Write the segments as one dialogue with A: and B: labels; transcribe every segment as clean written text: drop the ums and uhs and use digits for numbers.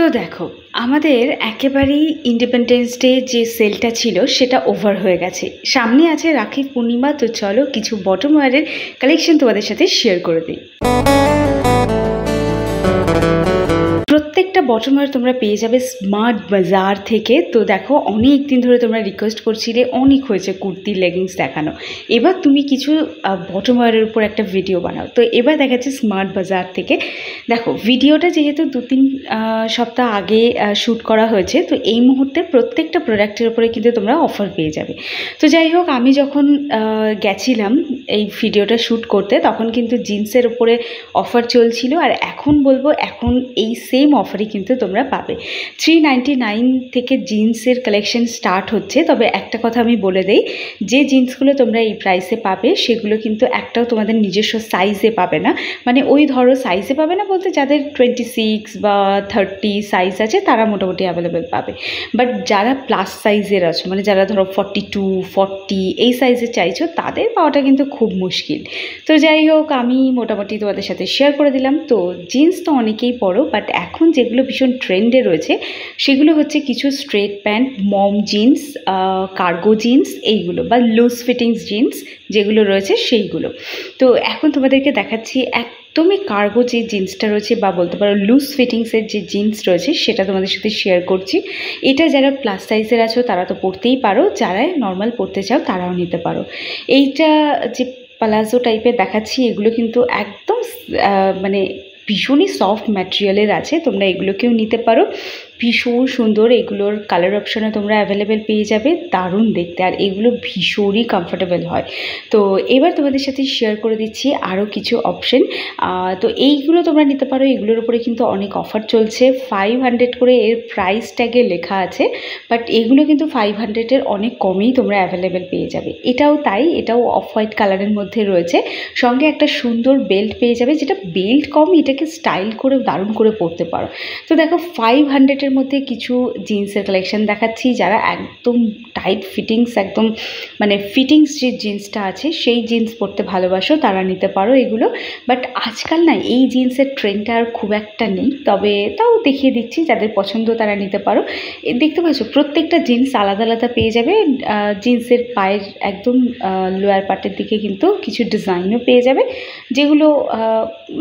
A: তো দেখো, আমাদের একেবারেই ইন্ডিপেন্ডেন্স ডে যে সেলটা ছিল সেটা ওভার হয়ে গেছে। সামনে আছে রাখি পূর্ণিমা, তো চলো কিছু বটম ওয়্যারের কালেকশন তোমাদের সাথে শেয়ার করে দিই। প্রত্যেকটা বটম ওয়্যার তোমরা পেয়ে যাবে স্মার্ট বাজার থেকে। তো দেখো, অনেক দিন ধরে তোমরা রিকোয়েস্ট করছিলে, অনেক হয়েছে কুর্তি লেগিংস দেখানো, এবার তুমি কিছু বটম ওয়্যারের উপর একটা ভিডিও বানাও। তো এবার দেখাচ্ছে স্মার্ট বাজার থেকে। দেখো, ভিডিওটা যেহেতু 2-3 সপ্তাহ আগে শ্যুট করা হয়েছে, তো এই মুহূর্তে প্রত্যেকটা প্রোডাক্টের উপরে কিন্তু তোমরা অফার পেয়ে যাবে। তো যাই হোক, আমি যখন গেছিলাম এই ভিডিওটা শ্যুট করতে, তখন কিন্তু জিন্সের উপরে অফার চলছিল। আর এখন বলবো, এখন এই সেম অফারই কিন্তু তোমরা পাবে। 399 থেকে জিন্সের কালেকশন স্টার্ট হচ্ছে। তবে একটা কথা আমি বলে দেই, যে জিন্সগুলো তোমরা এই প্রাইসে পাবে সেগুলো কিন্তু একটাও তোমাদের নিজস্ব সাইজে পাবে না। মানে ওই ধরো সাইজে পাবে না বলতে, যাদের 26 বা 30 সাইজ আছে তারা মোটামুটি অ্যাভেলেবেল পাবে। বাট যারা প্লাস সাইজের আছে, মানে যারা ধরো 42, 40 এই সাইজে চাইছো, তাদের পাওয়াটা কিন্তু খুব মুশকিল। তো যাই হোক, আমি মোটামুটি তোমাদের সাথে শেয়ার করে দিলাম। তো জিন্স তো অনেকেই পরো, বাট এখন যেগুলো ভীষণ ট্রেন্ডে রয়েছে সেগুলো হচ্ছে কিছু স্ট্রেট প্যান্ট, মম জিন্স, কার্গো জিন্স, এইগুলো বা লুজ ফিটিংস জিন্স যেগুলো রয়েছে সেইগুলো। তো এখন তোমাদেরকে দেখাচ্ছি একদমই কার্গো যে জিন্সটা রয়েছে, বা বলতে পারো লুজ ফিটিংসের যে জিন্স রয়েছে, সেটা তোমাদের সাথে শেয়ার করছি। এটা যারা প্লাস সাইজের আছো তারা তো পরতেই পারো, যারা নর্মাল পরতে চাও তারাও নিতে পারো। এইটা যে পালাজো টাইপের দেখাচ্ছি, এগুলো কিন্তু একদম মানে ভীষণই সফট ম্যাটেরিয়ালের আছে, তোমরা এগুলোকেও নিতে পারো। ভীষণ সুন্দর, এগুলোর কালার অপশানে তোমরা অ্যাভেলেবেল পেয়ে যাবে, দারুণ দেখতে, আর এগুলো ভীষণই কমফোর্টেবল হয়। তো এবার তোমাদের সাথে শেয়ার করে দিচ্ছি আরও কিছু অপশন। তো এইগুলো তোমরা নিতে পারো, এগুলোর উপরে কিন্তু অনেক অফার চলছে। 500 করে এর প্রাইস ট্যাগে লেখা আছে, বাট এগুলো কিন্তু 500-এর অনেক কমেই তোমরা অ্যাভেলেবেল পেয়ে যাবে। এটাও তাই, এটাও অফ হোয়াইট কালারের মধ্যে রয়েছে, সঙ্গে একটা সুন্দর বেল্ট পেয়ে যাবে, যেটা বেল্ট কম, এটাকে স্টাইল করে দারুণ করে পরতে পারো। তো দেখো, 500-এর মধ্যে কিছু জিন্সের কালেকশন দেখাচ্ছি। যারা একদম টাইট ফিটিংস, একদম মানে ফিটিংস যে জিন্সটা আছে সেই জিন্স পরতে ভালোবাসো তারা নিতে পারো এগুলো। বাট আজকাল না এই জিন্সের ট্রেন্ডটা আর খুব একটা নেই, তবে তাও দেখিয়ে দিচ্ছি, যাদের পছন্দ তারা নিতে পারো। দেখতে পাচ্ছ প্রত্যেকটা জিন্স আলাদা আলাদা পেয়ে যাবে। জিন্সের পায়ের একদম লোয়ার পার্টের দিকে কিন্তু কিছু ডিজাইনও পেয়ে যাবে, যেগুলো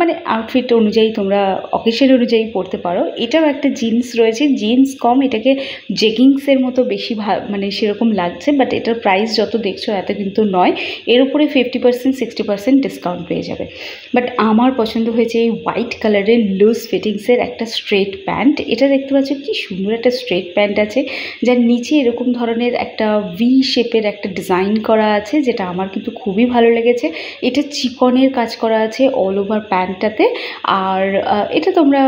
A: মানে আউটফিট অনুযায়ী তোমরা অকেশন অনুযায়ী পরতে পারো। এটাও একটা জিন্স রয়েছে, জিন্স কম, এটাকে জেগিংসের মতো বেশি মানে সেরকম লাগছে, বাট এটার প্রাইস যত দেখছো এত কিন্তু নয়। এর উপরে 50%, 60% ডিসকাউন্ট পেয়ে যাবে। বাট আমার পছন্দ হয়েছে এই হোয়াইট কালারের লুজ ফিটিংসের একটা স্ট্রেট প্যান্ট। এটা দেখতে পাচ্ছ কি সুন্দর একটা স্ট্রেট প্যান্ট আছে, যার নিচে এরকম ধরনের একটা ভি শেপের একটা ডিজাইন করা আছে, যেটা আমার কিন্তু খুবই ভালো লেগেছে। এটা চিকনের কাজ করা আছে অল ওভার প্যান্টটাতে। আর এটা তোমরা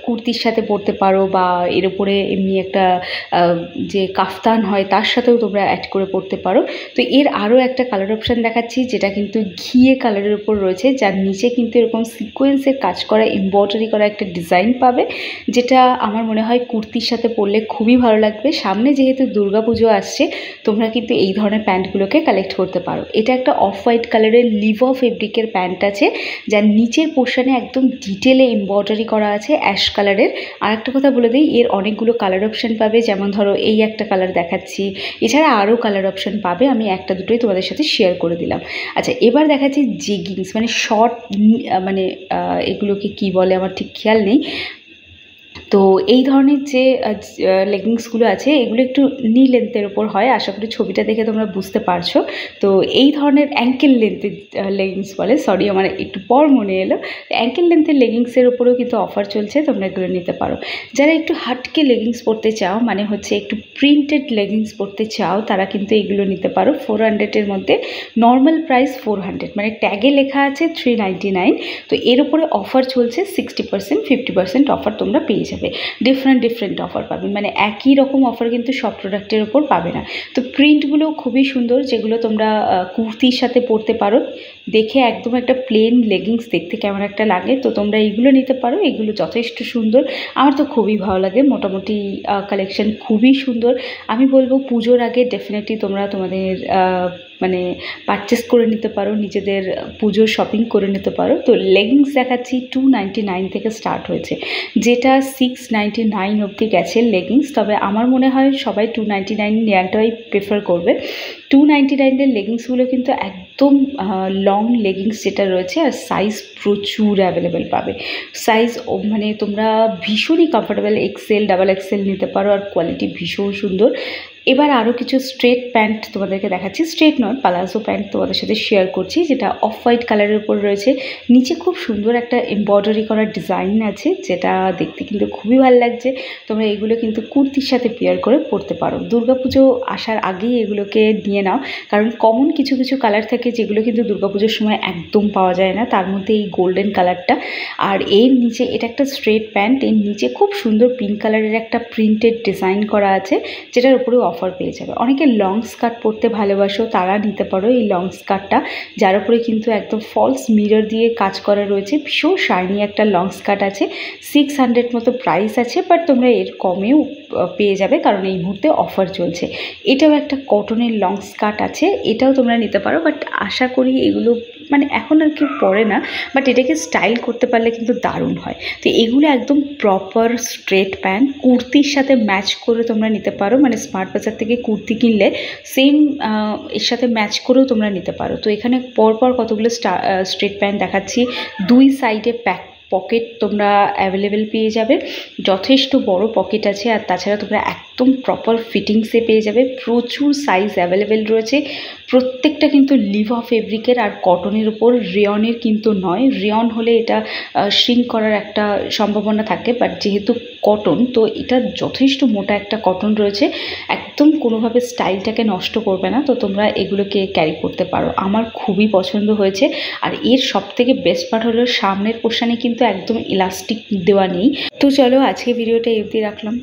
A: কুর্তির সাথে পরতে পারো, বা এর উপরে এমনি একটা যে কাফতান হয় তার সাথেও তোমরা অ্যাড করে পরতে পারো। তো এর আরও একটা কালার অপশান দেখাচ্ছি, যেটা কিন্তু ঘিয়ে কালারের উপর রয়েছে, যার নিচে কিন্তু এরকম সিকোয়েন্সের কাজ করা, এমব্রয়ডারি করা একটা ডিজাইন পাবে, যেটা আমার মনে হয় কুর্তির সাথে পরলে খুবই ভালো লাগবে। সামনে যেহেতু দুর্গাপুজো আসছে, তোমরা কিন্তু এই ধরনের প্যান্টগুলোকে কালেক্ট করতে পারো। এটা একটা অফ হোয়াইট কালারের লিভো ফেব্রিকের প্যান্ট আছে, যার নিচের পোর্শনে একদম ডিটেলে এমব্রয়ডারি করা আছে অ্যাশ কালারের। আর একটা কথা বলে দিই, এর অনেকগুলো কালার অপশান পাবে, যেমন ধরো এই একটা কালার দেখাচ্ছি, এছাড়া আরও কালার অপশান পাবে, আমি একটা দুটোই তোমাদের সাথে শেয়ার করে দিলাম। আচ্ছা, এবার দেখাচ্ছি জেগিংস, মানে শর্ট, মানে এগুলোকে কি বলে আমার ঠিক খেয়াল নেই। তো এই ধরনের যে লেগিংসগুলো আছে, এগুলো একটু নি লেন্থের ওপর হয়, আশা করি ছবিটা দেখে তোমরা বুঝতে পারছো। তো এই ধরনের অ্যাঙ্কেল লেন্থের লেগিংস বলে, সরি আমার একটু পর মনে এলো। অ্যাঙ্কেল লেন্থের লেগিংসের ওপরেও কিন্তু অফার চলছে, তোমরা এগুলো নিতে পারো। যারা একটু হাটকে লেগিংস পরতে চাও, মানে হচ্ছে একটু প্রিন্টেড লেগিংস পরতে চাও, তারা কিন্তু এগুলো নিতে পারো। 400-এর মধ্যে, নর্মাল প্রাইস 400, মানে ট্যাগে লেখা আছে 399। তো এর উপরে অফার চলছে 60%, 50% অফার তোমরা পেয়ে যাবে। ডিফারেন্ট অফার পাবে, মানে একই রকম অফার কিন্তু সব প্রোডাক্টের ওপর পাবে না। তো প্রিন্টগুলো খুবই সুন্দর, যেগুলো তোমরা কুর্তির সাথে পরতে পারো, দেখে একদম একটা প্লেন লেগিংস দেখতে কেমন একটা লাগে। তো তোমরা এইগুলো নিতে পারো, এগুলো যথেষ্ট সুন্দর, আমার তো খুবই ভালো লাগে। মোটামুটি কালেকশন খুবই সুন্দর। আমি বলবো পুজোর আগে ডেফিনেটলি তোমরা তোমাদের মানে পারচেস করে নিতে পারো, নিজেদের পুজোর শপিং করে নিতে পারো। তো লেগিংস দেখাচ্ছি 299 থেকে স্টার্ট হয়েছে, যেটা 699 অবধি গেছে লেগিংস। তবে আমার মনে হয় সবাই 299 নেওয়াটাই প্রেফার করবে। 299-এর লেগিংসগুলো কিন্তু একদম লং লেগিংস যেটা রয়েছে, আর সাইজ প্রচুর অ্যাভেলেবেল পাবে। সাইজ মানে তোমরা ভীষণই কমফোর্টেবল, এক্সেল ডাবল এক্সেল নিতে পারো, আর কোয়ালিটি ভীষণ সুন্দর। এবার আরও কিছু স্ট্রেট প্যান্ট তোমাদেরকে দেখাচ্ছি, স্ট্রেট নয় পালাজো প্যান্ট তোমাদের সাথে শেয়ার করছি, যেটা অফ হোয়াইট কালারের উপর রয়েছে। নিচে খুব সুন্দর একটা এমব্রয়ডারি করা ডিজাইন আছে, যেটা দেখতে কিন্তু খুবই ভালো লাগছে। তোমরা এগুলো কিন্তু কুর্তির সাথে পেয়ার করে পরতে পারো। দুর্গাপুজো আসার আগেই এগুলোকে নিয়ে নাও, কারণ কমন কিছু কিছু কালার থাকে যেগুলো কিন্তু দুর্গাপুজোর সময় একদম পাওয়া যায় না, তার মধ্যে এই গোল্ডেন কালারটা। আর এর নিচে এটা একটা স্ট্রেট প্যান্ট, এর নিচে খুব সুন্দর পিঙ্ক কালারের একটা প্রিন্টেড ডিজাইন করা আছে, যেটার উপরেও অফার পেয়ে যাবে। অনেকে লং স্কার্ট পরতে ভালোবাসো, তারা নিতে পারো এই লং স্কার্টটা, যার উপরে কিন্তু একদম ফলস মিরর দিয়ে কাজ করা রয়েছে। ভীষণ শাইনি একটা লং স্কার্ট আছে, 600 মতো প্রাইস আছে, বাট তোমরা এর কমেও পেয়ে যাবে, কারণ এই মুহূর্তে অফার চলছে। এটাও একটা কটনের লং স্কার্ট আছে, এটাও তোমরা নিতে পারো। বাট আশা করি এগুলো মানে এখন আর কেউ পরে না, বাট এটাকে স্টাইল করতে পারলে কিন্তু দারুণ হয়। তো এগুলো একদম প্রপার স্ট্রেট প্যান্ট, কুর্তির সাথে ম্যাচ করে তোমরা নিতে পারো। মানে স্মার্ট বাজার থেকে কুর্তি কিনলে সেম এর সাথে ম্যাচ করেও তোমরা নিতে পারো। তো এখানে পরপর কতগুলো স্ট্রেট প্যান্ট দেখাচ্ছি, দুই সাইডে পকেট তোমরা অ্যাভেলেবেল পেয়ে যাবে, যথেষ্ট বড় পকেট আছে। আর তাছাড়া তোমরা একদম প্রপার ফিটিংসে পেয়ে যাবে, প্রচুর সাইজ অ্যাভেলেবেল রয়েছে। প্রত্যেকটা কিন্তু লিভা ফেব্রিকের আর কটনের উপর, রেয়নের কিন্তু নয়। রেয়ন হলে এটা শ্রিঙ্ক করার একটা সম্ভাবনা থাকে, বাট যেহেতু কটন, তো এটা যথেষ্ট মোটা একটা কটন রয়েছে, একদম কোনোভাবে স্টাইলটাকে নষ্ট করবে না। তো তোমরা এগুলোকে ক্যারি করতে পারো, আমার খুবই পছন্দ হয়েছে। আর এর সবথেকে বেস্ট পার্ট হলো সামনের পোর্শনে কিন্তু একদম ইলাস্টিক দেওয়া নেই। তো চলো আজকে ভিডিওটা এই অবধি রাখলাম।